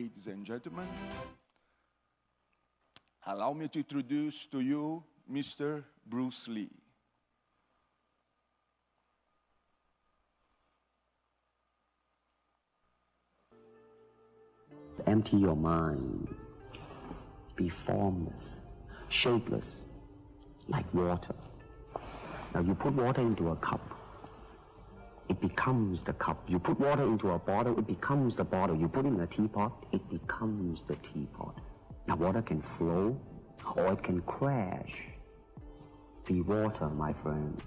ladies and gentlemen, allow me to introduce to you Mr. Bruce Lee. Empty your mind. Be formless, shapeless, like water. Now you put water into a cup, it becomes the cup. You put water into a bottle, it becomes the bottle. You put it in a teapot, it becomes the teapot. Now water can flow or it can crash. Be water, my friend.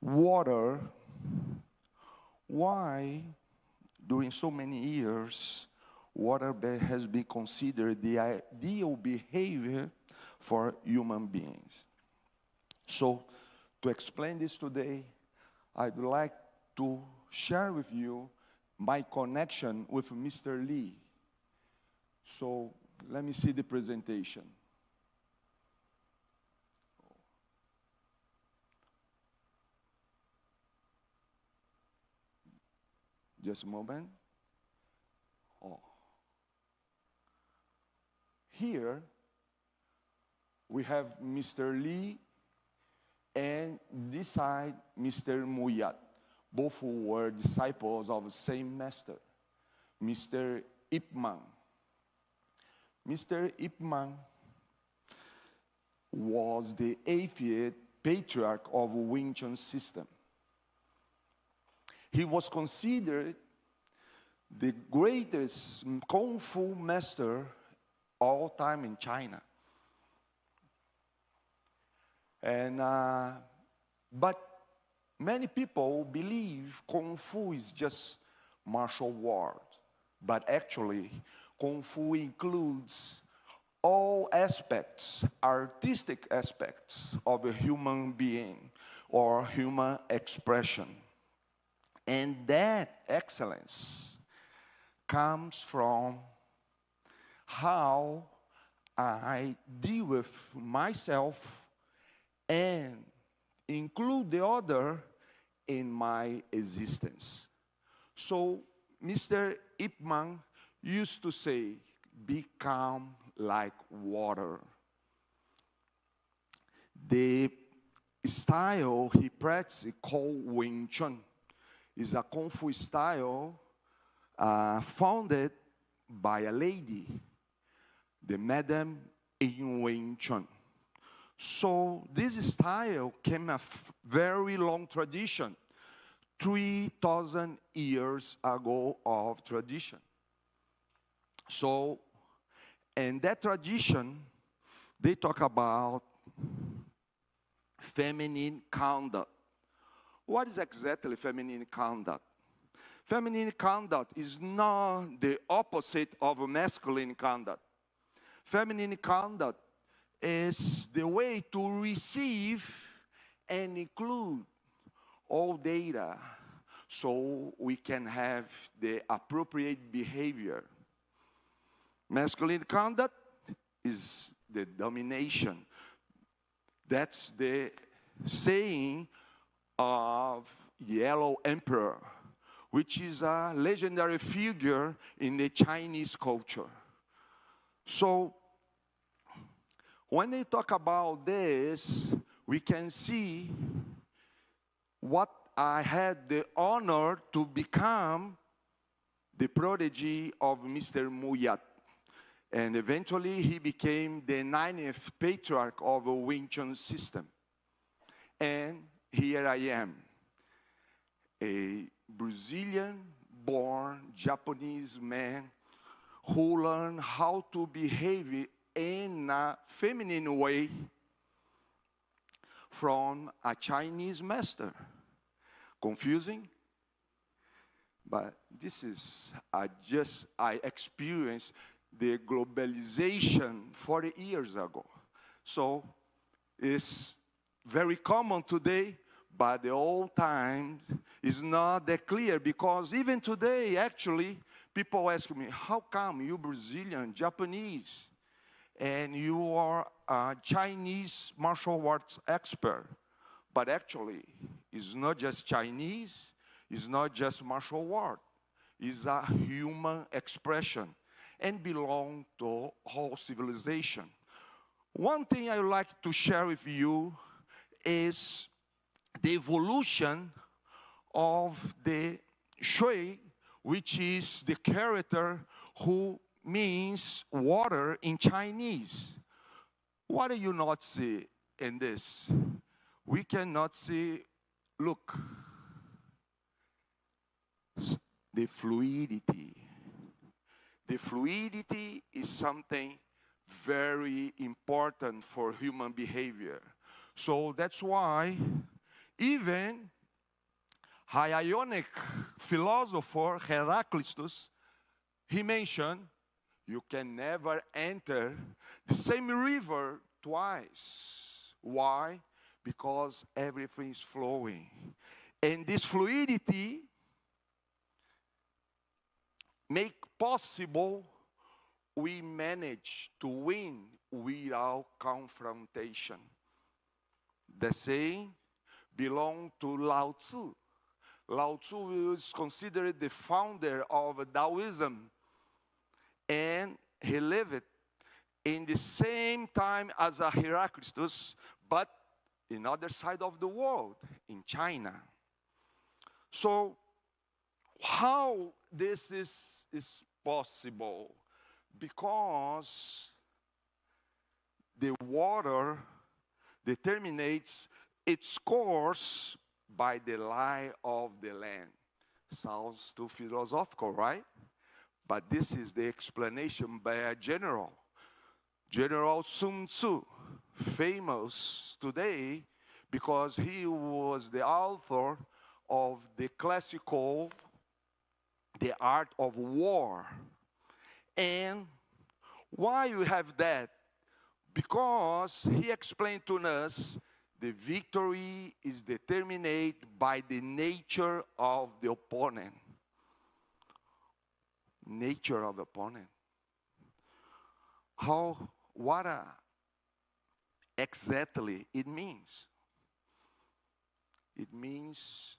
Water. Why, during so many years, water has been considered the ideal behavior for human beings? So, to explain this today, I'd like to share with you my connection with Mr. Lee. So, let me see the presentation. Just a moment. Oh. Here, we have Mr. Lee, and this side, Mr. Moy Yat. Both were disciples of the same master, Mr. Ip Man. Mr. Ip Man was the 8th patriarch of the Ving Tsun system. He was considered the greatest Kung Fu master all time in China. And, but many people believe Kung Fu is just martial arts. But actually, Kung Fu includes all aspects, artistic aspects of a human being or human expression. And that excellence comes from how I deal with myself and include the other in my existence. So Mr. Ip Man used to say, be calm like water. The style he practiced called Wing Tsun is a Kung Fu style founded by a lady, the Madam in Wing Tsun. So this style came a very long tradition, 3,000 years ago of tradition. So, in that tradition, they talk about feminine conduct. What is exactly feminine conduct? Feminine conduct is not the opposite of masculine conduct. Feminine conduct is the way to receive and include all data so we can have the appropriate behavior. Masculine conduct is the domination. That's the saying of Yellow Emperor, which is a legendary figure in the Chinese culture. So, when they talk about this, we can see what I had the honor to become the prodigy of Mr. Moy Yat. And eventually he became the 9th patriarch of the Ving Tsun system. And here I am, a Brazilian-born Japanese man who learned how to behave in a feminine way from a Chinese master. Confusing? But this is I experienced the globalization 40 years ago. So it's very common today, but the old time is not that clear, because even today, actually, people ask me, how come you Brazilian, Japanese, and you are a Chinese martial arts expert? But actually, it's not just Chinese, is not just martial art. It's a human expression and belong to whole civilization. One thing I would like to share with you is the evolution of the shui, which is the character who means water in Chinese. What do you not see in this? We cannot see, look, the fluidity. The fluidity is something very important for human behavior. So that's why even Ionic philosopher Heraclitus, he mentioned, you can never enter the same river twice. Why? Because everything is flowing. And this fluidity make possible we manage to win without confrontation. The saying belongs to Lao Tzu. Lao Tzu is considered the founder of Taoism, and he lived in the same time as Heraclitus, but in other side of the world, in China. So how this is possible? Because the water determines its course by the lie of the land. Sounds too philosophical, right? But this is the explanation by a general. General Sun Tzu, famous today because he was the author of the classical, The Art of War. And why you have that? Because he explained to us the victory is determined by the nature of the opponent. Nature of the opponent. What exactly it means? It means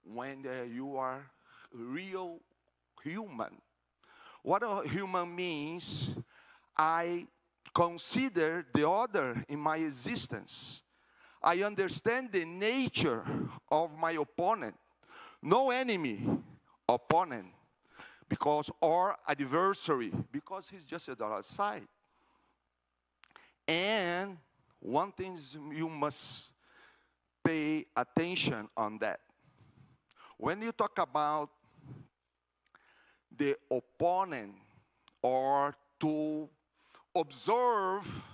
when you are real human. What a human means, I consider the other in my existence. I understand the nature of my opponent. No enemy, opponent, because or adversary, because he's just at the other side. And one thing is you must pay attention on that. When you talk about the opponent, or to observe,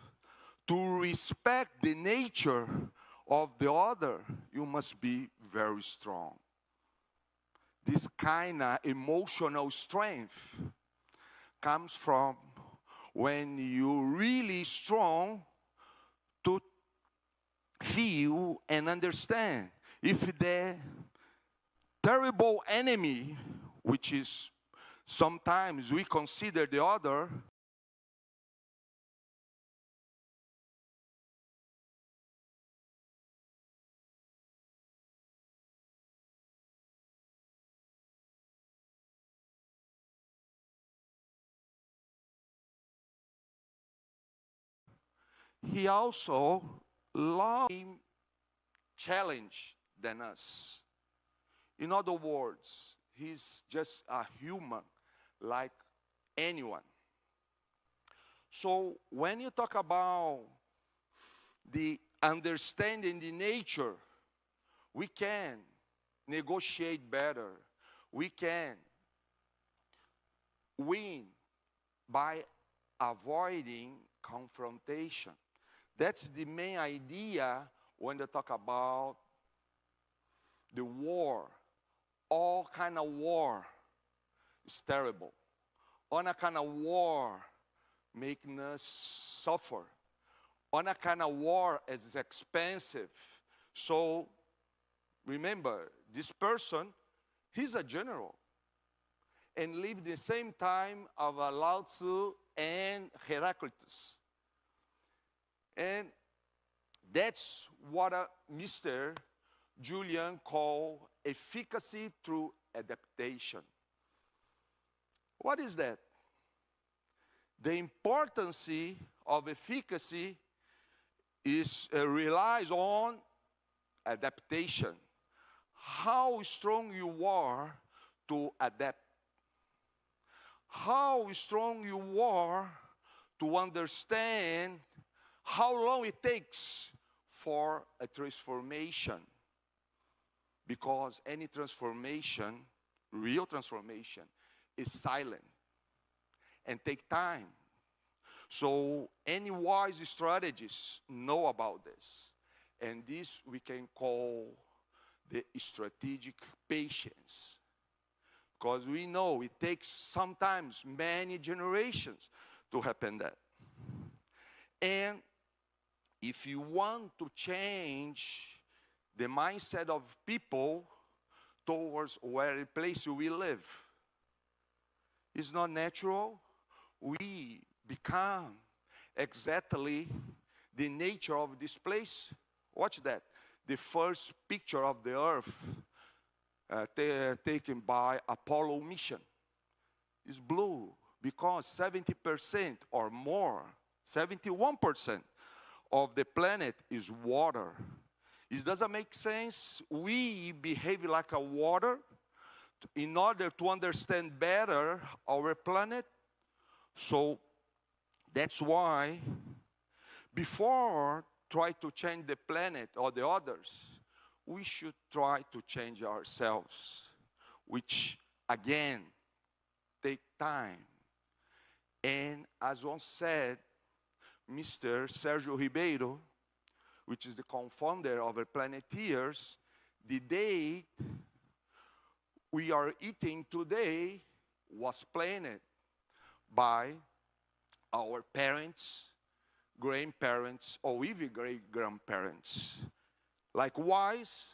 to respect the nature of the other, you must be very strong. This kind of emotional strength comes from when you're really strong to feel and understand if the terrible enemy, which is sometimes we consider the other, he also loves challenge than us. In other words, he's just a human like anyone. So when you talk about the understanding the nature, we can negotiate better. We can win by avoiding confrontation. That's the main idea when they talk about the war. All kind of war is terrible. All kind of war making us suffer. All kind of war is expensive. So remember, this person, he's a general, and lived the same time of Lao Tzu and Heraclitus. And that's what Mr. Julian called efficacy through adaptation. What is that? The importance of efficacy relies on adaptation. How strong you are to adapt. How strong you are to understand how long it takes for a transformation. Because any transformation, real transformation, is silent and take time. So any wise strategists know about this. And this we can call the strategic patience. Because we know it takes sometimes many generations to happen that. And if you want to change the mindset of people towards where place we live, it's not natural. We become exactly the nature of this place. Watch that. The first picture of the earth taken by Apollo mission is blue because 70% or more, 71% of the planet is water. It doesn't make sense. We behave like a water in order to understand better our planet. So that's why before try to change the planet or the others, we should try to change ourselves, which again take time. And as once said, Mr. Sergio Ribeiro, which is the co-founder of the Planeteers, the date we are eating today was planned by our parents, grandparents, or even great-grandparents. Likewise,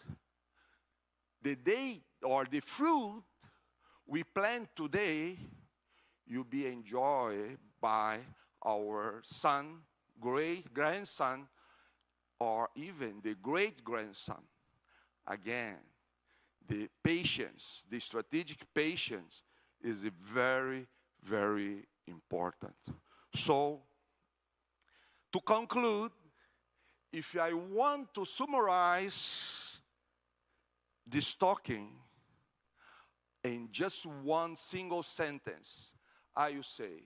the date or the fruit we plant today, will be enjoyed by our son, great-grandson, or even the great-grandson. Again, the patience, the strategic patience is very, very important. So, to conclude, if I want to summarize this talking in just one single sentence, I will say,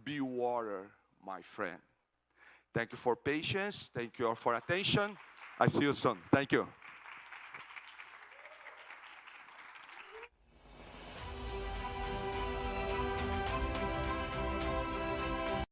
be water, my friend. Thank you for patience. Thank you all for attention. I see you soon. Thank you.